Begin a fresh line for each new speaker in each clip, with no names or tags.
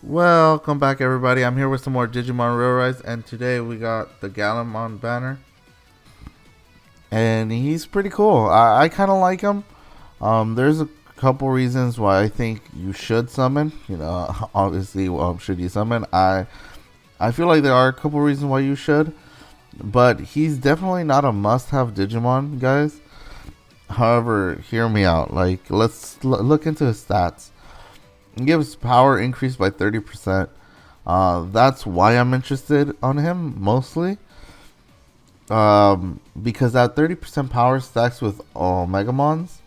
Welcome back, everybody. I'm here with some more Digimon ReArise, and today we got the Gallantmon banner, and he's pretty cool. I kind of like him. There's a couple reasons why I think you should summon. Obviously, should you summon? I feel like there are a couple reasons why you should, but he's definitely not a must-have Digimon, guys. However, hear me out. Like, let's look into his stats. He gives power increase by 30%. That's why I'm interested on him mostly. Because that 30% power stacks with Megamons.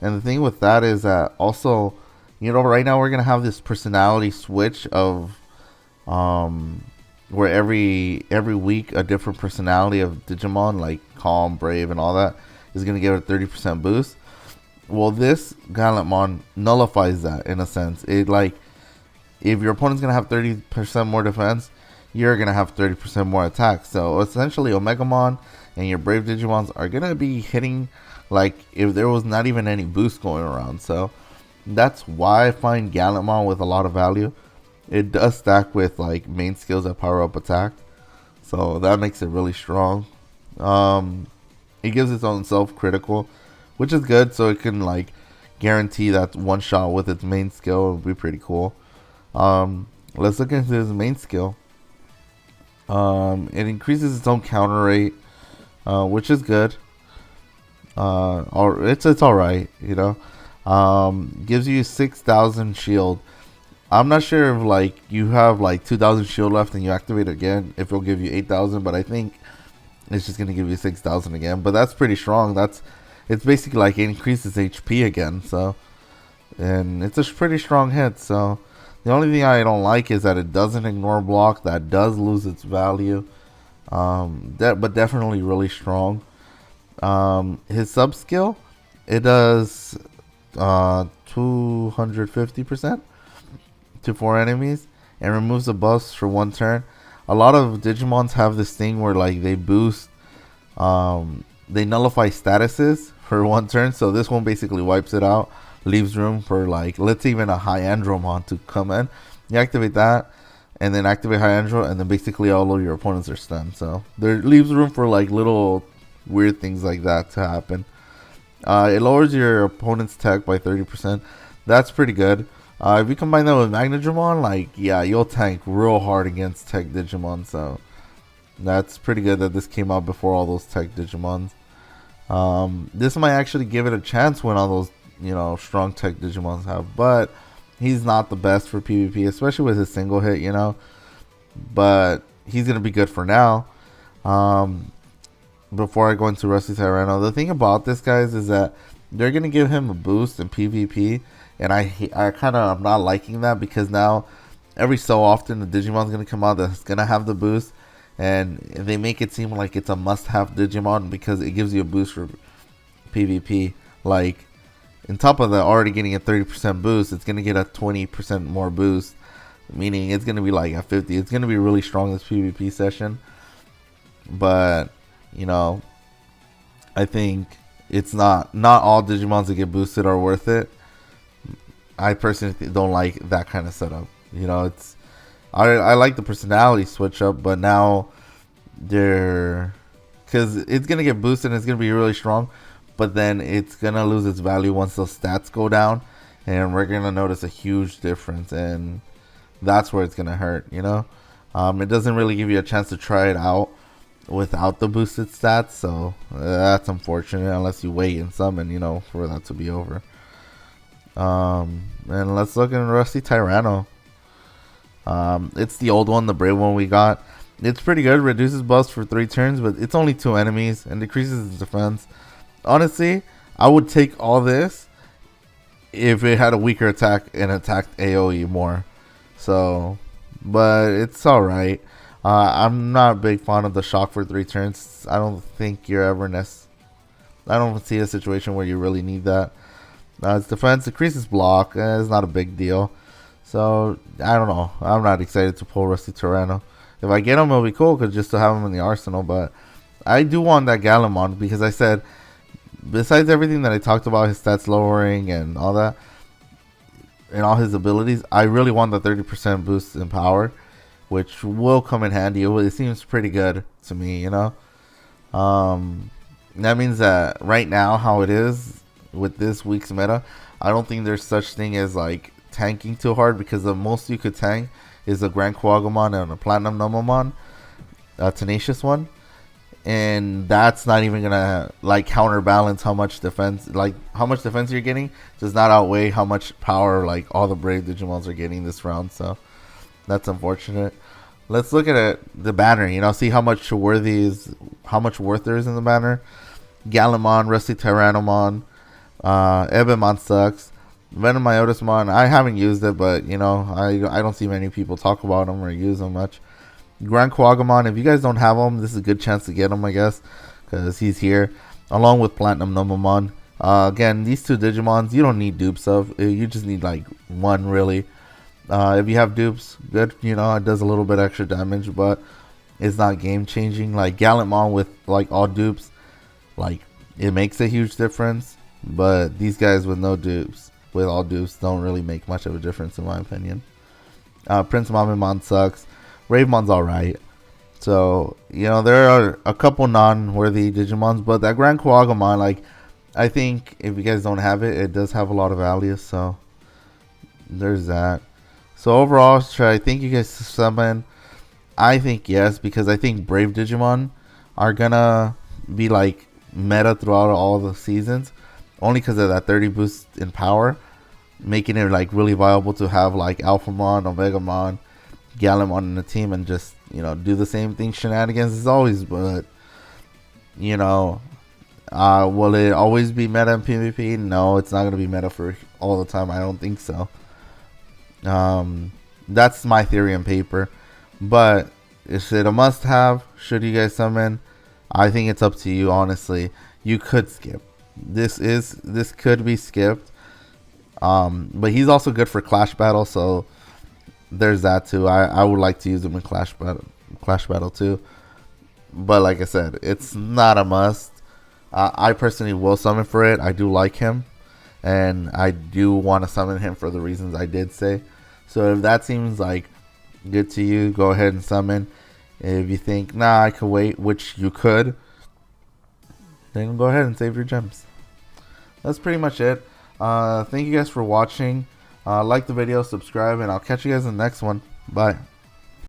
And the thing with that is that also, right now we're going to have this personality switch of where every week a different personality of Digimon, like Calm, Brave, and all that, is going to give it a 30% boost. Well, this Gallantmon nullifies that in a sense. It like if your opponent's gonna have 30% more defense, you're gonna have 30% more attack. So essentially, Omegamon and your Brave Digimons are gonna be hitting like if there was not even any boost going around. So that's why I find Gallantmon with a lot of value. It does stack with like main skills that power up attack, so that makes it really strong. It gives its own self critical, which is good. So it can like guarantee that one shot with its main skill would be pretty cool. Let's look into his main skill. It increases its own counter rate, which is good. Or it's all right, gives you 6,000 shield. I'm not sure if like you have like 2,000 shield left and you activate it again, if it'll give you 8,000, but I think it's just gonna give you 6,000 again. But that's pretty strong. It's basically like it increases HP again. So, and it's a pretty strong hit. So the only thing I don't like is that it doesn't ignore block. That does lose its value. But definitely really strong. His sub skill, it does 250% to 4 enemies and removes the buffs for 1 turn. A lot of Digimons have this thing where like they boost, they nullify statuses for 1 turn. So this one basically wipes it out, leaves room for like let's say even a high Andromon to come in. You activate that, and then activate high Andro, and then basically all of your opponents are stunned. So there leaves room for like little weird things like that to happen. It lowers your opponent's tech by 30%. That's pretty good. If you combine that with Magnadramon, like yeah, you'll tank real hard against tech Digimon. So that's pretty good that this came out before all those tech Digimons. This might actually give it a chance when all those strong tech Digimons have, but he's not the best for PvP, especially with his single hit, but he's gonna be good for now. Before I go into Rusttyranomon, the thing about this, guys, is that they're gonna give him a boost in PvP, and I kind of am not liking that, because now every so often the Digimon's gonna come out that's gonna have the boost, and they make it seem like it's a must-have Digimon because it gives you a boost for PvP. Like, on top of that, already getting a 30% boost, it's gonna get a 20% more boost, meaning it's gonna be like a 50. It's gonna be really strong this PvP session, but I think it's not all Digimons that get boosted are worth it. I personally don't like that kind of setup. It's I like the personality switch up, but now because it's gonna get boosted and it's gonna be really strong, but then it's gonna lose its value once those stats go down, and we're gonna notice a huge difference, and that's where it's gonna hurt. It doesn't really give you a chance to try it out without the boosted stats, so that's unfortunate unless you wait and summon, for that to be over. And let's look at Rusttyranomon. It's the old one, the brave one we got. It's pretty good. Reduces buffs for 3 turns, but it's only 2 enemies and decreases its defense. Honestly, I would take all this if it had a weaker attack and attacked AoE more. So, but it's alright. I'm not a big fan of the shock for 3 turns. I don't think you're ever I don't see a situation where you really need that. Its defense decreases block. It's not a big deal. So I don't know. I'm not excited to pull Rusttyranomon. If I get him, it'll be cool because just to have him in the arsenal. But I do want that Gallantmon because I said, besides everything that I talked about, his stats lowering and all that, in all his abilities. I really want the 30% boost in power, which will come in handy. It seems pretty good to me, you know. That means that right now, how it is with this week's meta, I don't think there's such thing as like tanking too hard, because the most you could tank is a Grand Quagamon and a Platinum a Tenacious one, and that's not even gonna like counterbalance how much defense, you're getting does not outweigh how much power like all the Brave Digimons are getting this round. So that's unfortunate. Let's look at it, the banner. You know, see how much worth there is in the banner. Gallantmon, Rusttyranomon, Ebonmon sucks. Venomyotismon, I haven't used it, but you know, I don't see many people talk about them or use them much. Grand Quagamon, if you guys don't have him, this is a good chance to get him, I guess, because he's here, along with Platinumnomon. Again, these two Digimons, you don't need dupes of. You just need like one, really. If you have dupes, good. You know, it does a little bit extra damage, but it's not game changing. Like Gallantmon with like all dupes, like it makes a huge difference. But these guys with no dupes, with all dupes, don't really make much of a difference in my opinion. Prince Mamimon sucks. Ravemon's alright. So, you know, there are a couple non-worthy Digimons, but that Grand Quagamon, like, I think if you guys don't have it, it does have a lot of value. So there's that. So overall, should I think you guys summon? I think yes, because I think Brave Digimon are gonna be like meta throughout all the seasons, only because of that 30 boost in power, making it like really viable to have like Alphamon, Omegamon, Gallantmon in the team and just, you know, do the same thing shenanigans as always. But you know, will it always be meta in PvP? No, it's not gonna be meta for all the time. I don't think so. That's my theory on paper, but is it a must-have? Should you guys summon? I think it's up to you. Honestly, you could skip. This could be skipped. But he's also good for Clash Battle, so there's that too. I would like to use him in Clash Battle too. But like I said, it's not a must. I personally will summon for it. I do like him, and I do want to summon him for the reasons I did say. So if that seems like good to you, go ahead and summon. If you think, nah, I could wait, which you could, then go ahead and save your gems. That's pretty much it. Thank you guys for watching. Like the video, subscribe, and I'll catch you guys in the next one. Bye.